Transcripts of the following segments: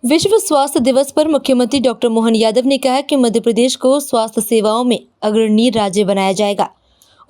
विश्व स्वास्थ्य दिवस पर मुख्यमंत्री डॉक्टर मोहन यादव ने कहा कि मध्य प्रदेश को स्वास्थ्य सेवाओं में अग्रणी राज्य बनाया जाएगा।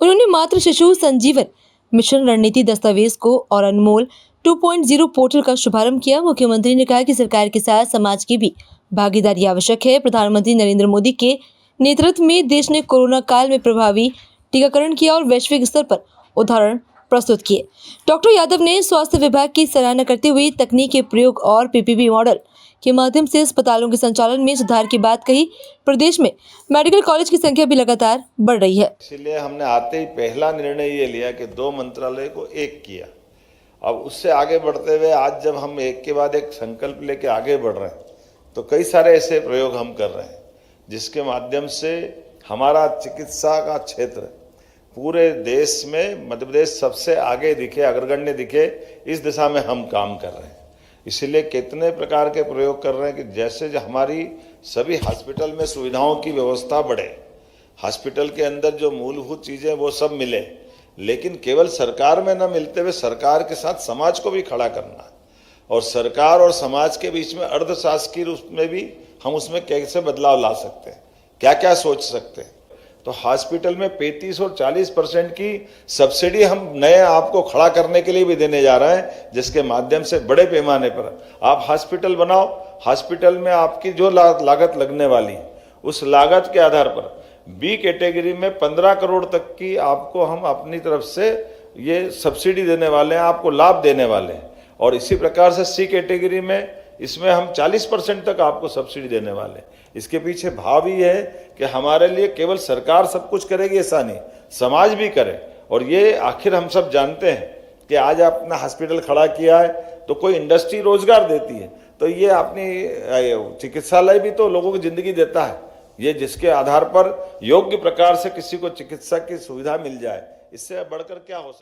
उन्होंने मातृ शिशु संजीवन मिशन रणनीति दस्तावेज को और अनमोल 2.0 पोर्टल का शुभारंभ किया। मुख्यमंत्री ने कहा कि सरकार के साथ समाज की भी भागीदारी आवश्यक है। प्रधानमंत्री नरेंद्र मोदी के नेतृत्व में देश ने कोरोना काल में प्रभावी टीकाकरण किया और वैश्विक स्तर पर उदाहरण प्रस्तुत किए। डॉक्टर यादव ने स्वास्थ्य विभाग की सराहना करते हुए तकनीक के प्रयोग और पीपीपी मॉडल के माध्यम से अस्पतालों के संचालन में सुधार की बात कही। प्रदेश में मेडिकल कॉलेज की संख्या भी लगातार बढ़ रही है। इसलिए हमने आते ही पहला निर्णय ये लिया कि 2 मंत्रालय को एक किया। अब उससे आगे बढ़ते हुए आज जब हम एक के बाद एक संकल्प लेके आगे बढ़ रहे हैं तो कई सारे ऐसे प्रयोग हम कर रहे हैं जिसके माध्यम से हमारा चिकित्सा का क्षेत्र पूरे देश में मध्य प्रदेश सबसे आगे दिखे, अग्रगण्य दिखे, इस दिशा में हम काम कर रहे हैं। इसीलिए कितने प्रकार के प्रयोग कर रहे हैं कि जैसे हमारी सभी हॉस्पिटल में सुविधाओं की व्यवस्था बढ़े, हॉस्पिटल के अंदर जो मूलभूत चीज़ें वो सब मिले, लेकिन केवल सरकार में न मिलते हुए सरकार के साथ समाज को भी खड़ा करना है और सरकार और समाज के बीच में अर्धशासकीय रूप में भी हम उसमें कैसे बदलाव ला सकते हैं, क्या क्या सोच सकते हैं। तो हॉस्पिटल में 35 और 40% की सब्सिडी हम नए आपको खड़ा करने के लिए भी देने जा रहे हैं, जिसके माध्यम से बड़े पैमाने पर आप हॉस्पिटल बनाओ। हॉस्पिटल में आपकी जो लागत लगने वाली उस लागत के आधार पर बी कैटेगरी में 15 करोड़ तक की आपको हम अपनी तरफ से ये सब्सिडी देने वाले हैं, आपको लाभ देने वाले हैं। और इसी प्रकार से सी कैटेगरी में इसमें हम 40% तक आपको सब्सिडी देने वाले हैं। इसके पीछे भाव ही है कि हमारे लिए केवल सरकार सब कुछ करेगी ऐसा नहीं, समाज भी करे। और ये आखिर हम सब जानते हैं कि आज अपना हॉस्पिटल खड़ा किया है तो कोई इंडस्ट्री रोजगार देती है, तो ये अपनी चिकित्सालय भी तो लोगों की जिंदगी देता है। ये जिसके आधार पर योग्य प्रकार से किसी को चिकित्सा की सुविधा मिल जाए, इससे बढ़कर क्या हो सकता है।